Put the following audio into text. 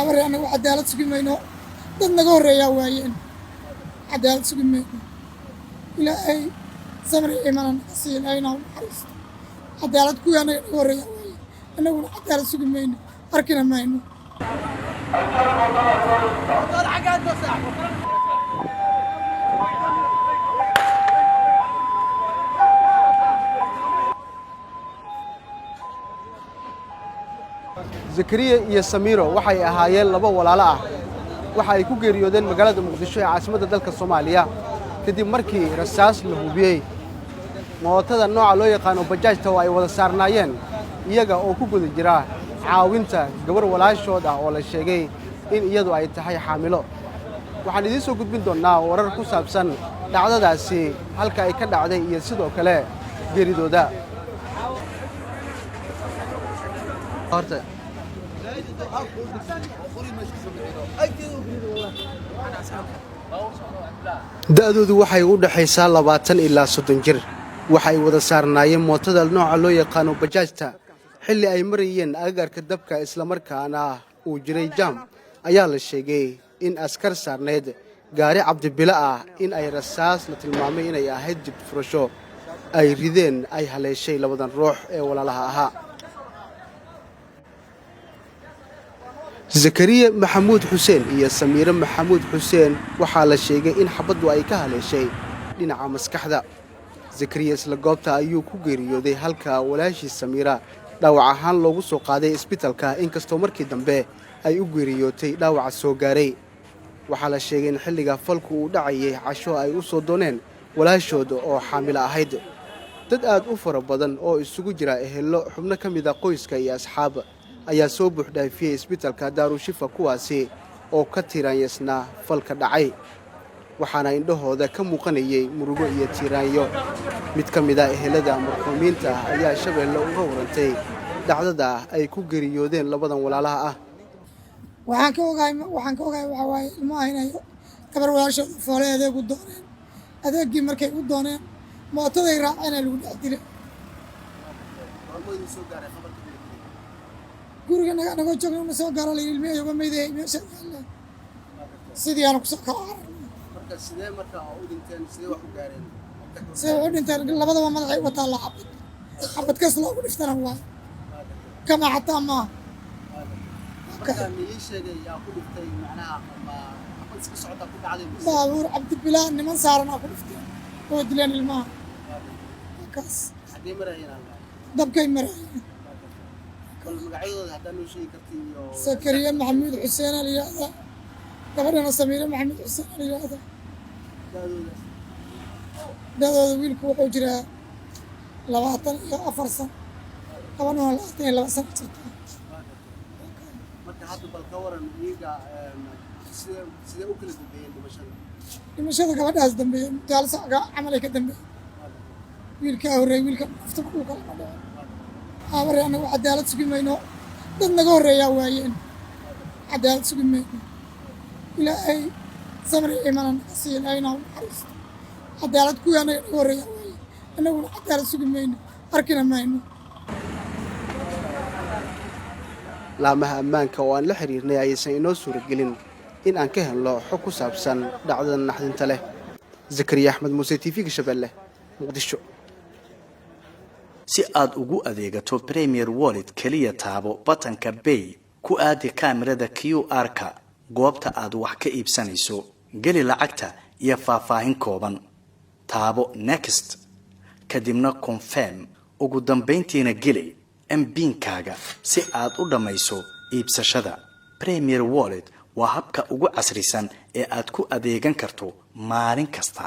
أمر أنا وعدالة سجمينه ضد نجور يا وين عدالة سجمينه إلى أي زمر إيمان نسيل أي نوع حريص عدالة كوي أنا نجور يا وين أنا وعدالة سجمينه أركنا ماينه زكريا iyo Samiro waxay ahaayeen laba walaalo ah waxa ay ku geeriyoodeen magaalada Muqdisho ee caasimadda dalka Soomaaliya kadib markii rasaas la hubiyay mootada nooca loo yaqaan bajaajta oo ay wada saarnaayeen iyaga oo ku guda jira caawinta gabar walaashood ah oo la sheegay in iyadu ay tahay xaamilo waxaan idin soo gudbin doonaa warar ku saabsan dhacdadaasi halka ay ka dhacday iyo sidoo kale geeridooda horta da'doodu waxay u dhaxaysaa 20 ilaa 30 jir waxay wada saarnaayeen mootada nooca loo yaqaan bajaajta xilli ay marayeen agagaarka dabka isla markaana uu jiray jam ayaa la sheegay in askar saarneed gaari cabdibila ah in ay rasaas la tilmaamay inay ahayd dib furasho ay rideen ay haleeshay labadan ruux ee walaalaha ahaa زكريا محمود حسين iyo Samiro Maxamuud Xuseen waxa la sheegay in xabadu ay ka haleeshay dhinaca maskaxda Zakariya isla goobta ayuu ku geeriyooday halka walaashii Samira dhaawac ahaan loogu soo qaaday isbitaalka inkastoo markii dambe ay u geeriyootay dhaawac soo gaaray waxa la sheegay in xilliga falku uu dhacayay casho ay u soo dooneen walaashooda oo xaamil ahayd dad aad u fara badan oo isugu jira ehelo xubno kamid ah qoyska iyo asxaab ayaa soo buuxdhaafiyay isbitaalka Daarushifa kuwaasi oo ka tiiraanyasna falka dhacay waxaana indhahooda ka muuqanayay murugo iyo tiiraanyo mid kamid ah ehelada marxuumiinta ayaa Shabeelle uga warantay dhacdada ay ku geeriyoodeen labadan walaalaha ah waxaan ka ogahay waxa waaye ilmaha inay gabar walaashood fooleeday ugu dooneen adeegii markay u dooneen mootaday raaceen lagu dhex dilay guriga naga joogno soo gaaro ilmaha uga meeday meesha sidii aan ku soo kala marka sidee marka u dhinteen sidee wax u gaareen sidee u dhinteen labadaba madaxay wata la xabad kas loogu dhiftana waa kama xataa ma ka miyay sheegay yaa ku dhiftay macnaha ama xabad iska socda ku dhacday baabuur cabdibilaa niman saaran ku dhiftay oo dileen ilmaha kas hadii marayna dabkay marayna زكريا محمود حسين اليادا قبلنا سميرة محمود حسين اليادا دادو ويلكو حجرة لواطن أفرسن قبلنا لواطن لواطن marka hadda balkawran iyaga sida u kala dambeeyeen dhimashada gabadhaas dambeeyeen taal saca amal ay ka dambeeyeen wiilka horeey wiilka afta ku kala dhaw أمر أنا وعدالة سجمينه ضد نجور يا وين عدالة سجمينه إلى أي زمر إيمان نسيل أي نوع حريص عدالة كوي أنا نجور يا وين أنا وعدالة سجمينه أركنا ماينه laamaha ammaanka oo aan la xiriirnay aysan inoo suuragelin in aan ka helno xog ku saabsan dhacdadan naxdinta leh Zakariya Axmed Muuse TV Shabeelle Muqdisho si aad ugu adeegato Premier Wallet kaliya taabo batanka Pay ku aadi kaamirada QR-ka goobta aad wax ka iibsanayso gali lacagta iyo faahfaahin kooban taabo Next kadibna Confirm ugu dambeyntiina gali MPin-kaaga si aad u dhamayso iibsashada Premier Wallet waa habka ugu casrisan ee aad ku adeegan karto maalin kasta